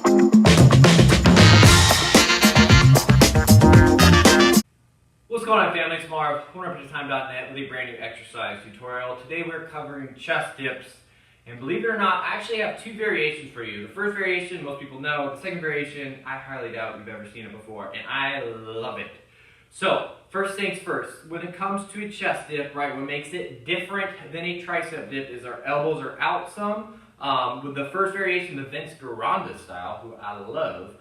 What's going on, family? It's Marv, OneRepAtATime.net with a brand new exercise tutorial. Today we're covering chest dips, and believe it or not, I actually have two variations for you. The first variation, most people know. The second variation, I highly doubt you've ever seen it before, and I love it. So, first things first, when it comes to a chest dip, right, what makes it different than a tricep dip is our elbows are out some. With the first variation, the Vince Gironda style, who I love,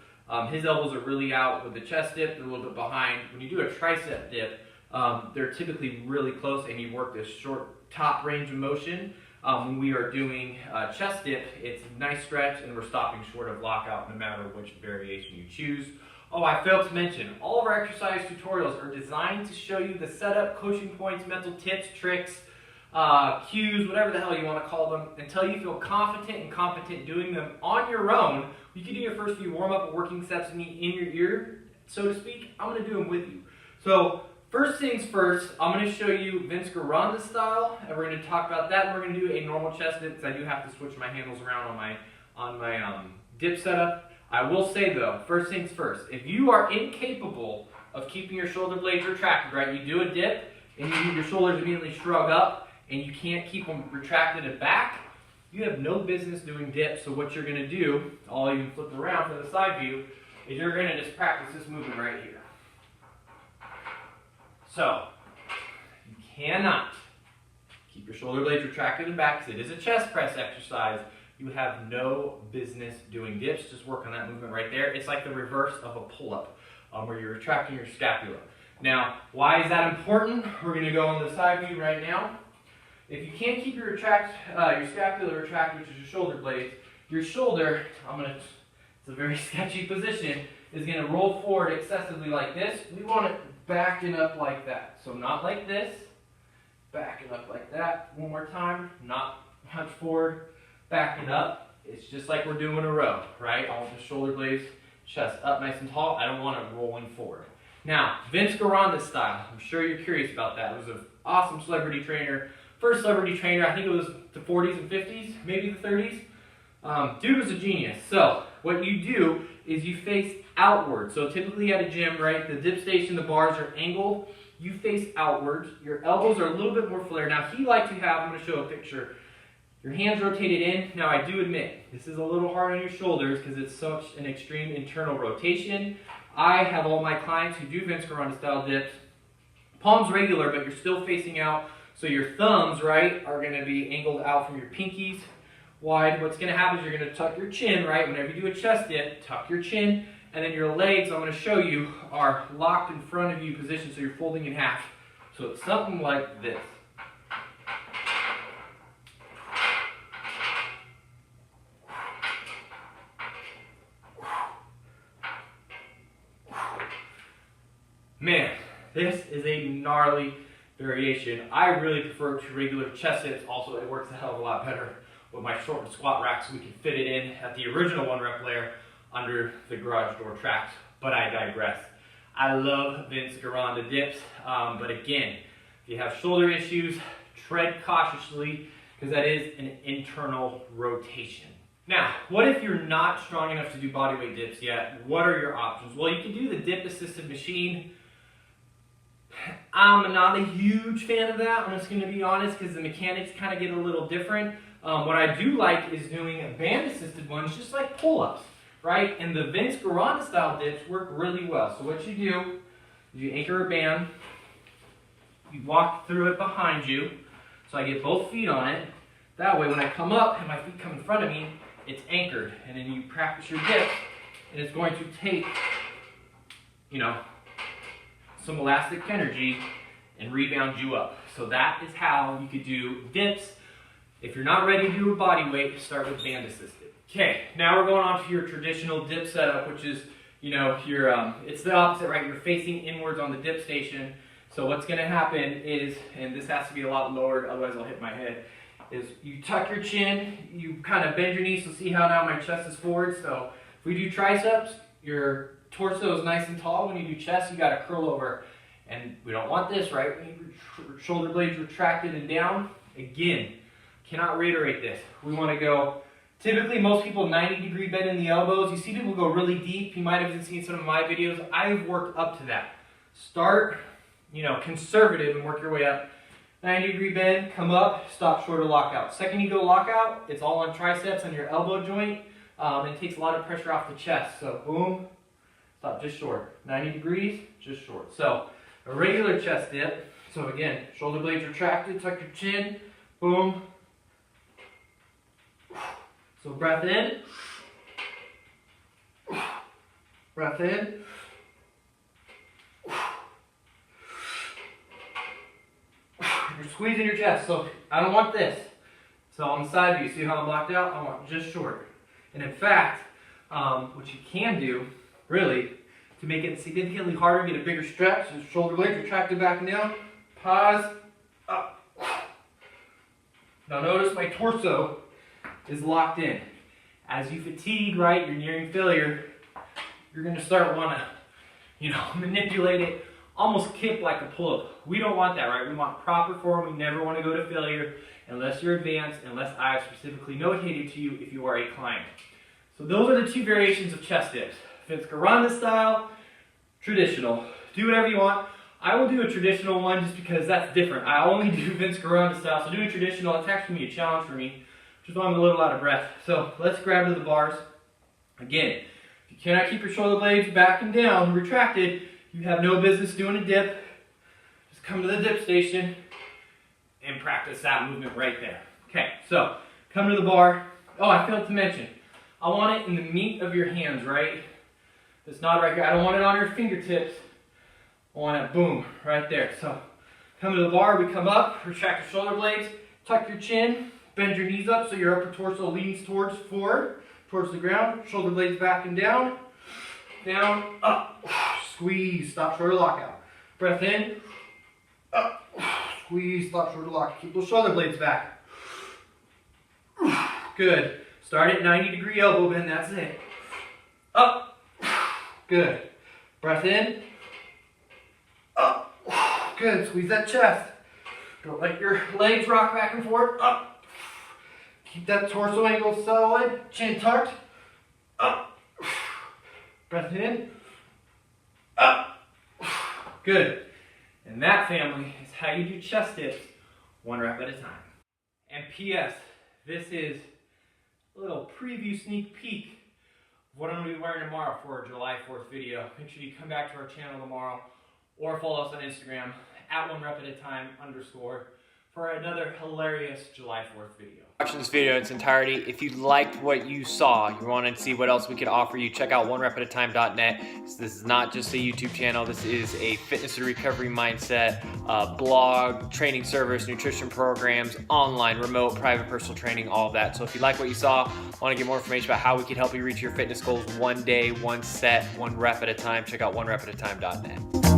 his elbows are really out. With the chest dip, they're a little bit behind. When you do a tricep dip, they're typically really close, and you work this short top range of motion. When we are doing chest dip, it's a nice stretch, and we're stopping short of lockout no matter which variation you choose. Oh, I failed to mention, all of our exercise tutorials are designed to show you the setup, coaching points, mental tips, tricks, cues, whatever the hell you want to call them, until you feel confident and competent doing them on your own. You can do your first few warm-up working steps in your ear, so to speak. I'm going to do them with you. So, first things first, I'm going to show you Vince Gironda style, and we're going to talk about that. We're going to do a normal chest dip, because I do have to switch my handles around on my dip setup. I will say though, first things first, if you are incapable of keeping your shoulder blades retracted, right, you do a dip, and your shoulders immediately shrug up, and you can't keep them retracted and back, you have no business doing dips. So what you're going to do, I'll even flip it around for the side view, is you're going to just practice this movement right here. So, you cannot keep your shoulder blades retracted and back, because it is a chest press exercise. You have no business doing dips. Just work on that movement right there. It's like the reverse of a pull-up, where you're retracting your scapula. Now, why is that important? We're going to go on the side view right now. If you can't keep your scapula retracted, which is your shoulder blades, your shoulder, it's a very sketchy position, is going to roll forward excessively like this. We want it backing up like that. So not like this, backing up like that. One more time, not hunch forward, backing up. It's just like we're doing a row, right? All the shoulder blades, chest up nice and tall. I don't want it rolling forward. Now, Vince Gironda style. I'm sure you're curious about that. It was an awesome celebrity trainer. First celebrity trainer, I think it was the 40s and 50s, maybe the 30s. Dude was a genius. So, what you do is you face outward. So typically at a gym, right, the dip station, the bars are angled. You face outwards. Your elbows are a little bit more flared. Now, he liked to have, I'm going to show a picture, your hands rotated in. Now, I do admit, this is a little hard on your shoulders because it's such an extreme internal rotation. I have all my clients who do Vince Gironda style dips. Palms regular, but you're still facing out. So your thumbs, right, are going to be angled out from your pinkies wide. What's going to happen is you're going to tuck your chin, right? Whenever you do a chest dip, tuck your chin. And then your legs, I'm going to show you, are locked in front of you position, so you're folding in half. So it's something like this. Man, this is a gnarly variation. I really prefer to regular chest dips. Also, it works a hell of a lot better with my short squat rack, so we can fit it in at the original 1-rep layer under the garage door tracks. But I digress. I love Vince Gironda dips, but again, if you have shoulder issues, tread cautiously, because that is an internal rotation. Now, what if you're not strong enough to do bodyweight dips yet? What are your options? Well, you can do the dip-assisted machine. I'm not a huge fan of that, I'm just going to be honest, because the mechanics kind of get a little different. What I do like is doing band-assisted ones, just like pull-ups, right? And the Vince Gironda style dips work really well. So what you do is you anchor a band, you walk through it behind you, so I get both feet on it. That way, when I come up and my feet come in front of me, it's anchored. And then you practice your dip, and it's going to take, some elastic energy and rebound you up. So that is how you could do dips. If you're not ready to do a body weight, start with band assisted. Okay, now we're going on to your traditional dip setup, which is, it's the opposite, right? You're facing inwards on the dip station. So what's going to happen is, and this has to be a lot lower, otherwise I'll hit my head, is you tuck your chin, you kind of bend your knees. So see how now my chest is forward? So if we do triceps, your torso is nice and tall. When you do chest, you got to curl over. And we don't want this, right? We need shoulder blades retracted and down. Again, cannot reiterate this. We want to go Typically, most people 90-degree bend in the elbows. You see people go really deep. You might have even seen some of my videos. I've worked up to that. Start, conservative and work your way up. 90-degree bend, come up, stop short of lockout. Second you go lockout, it's all on triceps and your elbow joint. It takes a lot of pressure off the chest. So boom, stop just short. 90 degrees, just short. So a regular chest dip. So again, shoulder blades retracted, tuck your chin, boom. So breath in, breath in, you're squeezing your chest, so I don't want this. So on the side view, see how I'm locked out? I want just short. And in fact, what you can do, really, to make it significantly harder, get a bigger stretch, so shoulder blades retracted back and down, pause, up. Now notice my torso is locked in. As you fatigue, right, you're nearing failure, you're gonna start wanna, manipulate it, almost kick like a pull-up. We don't want that, right? We want proper form. We never wanna go to failure unless you're advanced, unless I have specifically notated to you if you are a client. So those are the two variations of chest dips. Vince Garanda style, traditional. Do whatever you want. I will do a traditional one just because that's different. I only do Vince Garanda style, so doing traditional, it's actually gonna be a challenge for me, which is why I'm a little out of breath. So let's grab to the bars. Again, if you cannot keep your shoulder blades back and down, retracted, you have no business doing a dip. Just come to the dip station and practice that movement right there. Okay, so come to the bar. Oh, I failed to mention, I want it in the meat of your hands, right? It's not right here. I don't want it on your fingertips. I want it, boom, right there. So come to the bar, we come up, retract your shoulder blades, tuck your chin, bend your knees up so your upper torso leans towards the ground, shoulder blades back and down, up, squeeze, stop short of lockout. Breath in, up, squeeze, stop short of lockout. Keep those shoulder blades back. Good. Start at 90-degree elbow bend, that's it. Up, good. Breath in, up, good. Squeeze that chest. Don't let your legs rock back and forth, up. Keep that torso angle solid, chin tucked, up. Breath in, up. Good. And that, family, is how you do chest dips, one rep at a time. And P.S., this is a little preview sneak peek of what I'm going to be wearing tomorrow for our July 4th video. Make sure you come back to our channel tomorrow or follow us on Instagram at @1repataTime_ for another hilarious July 4th video. Watching this video in its entirety, if you liked what you saw, you wanted to see what else we could offer you, check out onepataTime.net. This is not just a YouTube channel, this is a fitness and recovery mindset, blog, training service, nutrition programs, online, remote, private personal training, all of that. So if you like what you saw, want to get more information about how we can help you reach your fitness goals one day, one set, one rep at a time, check out onepataTime.net.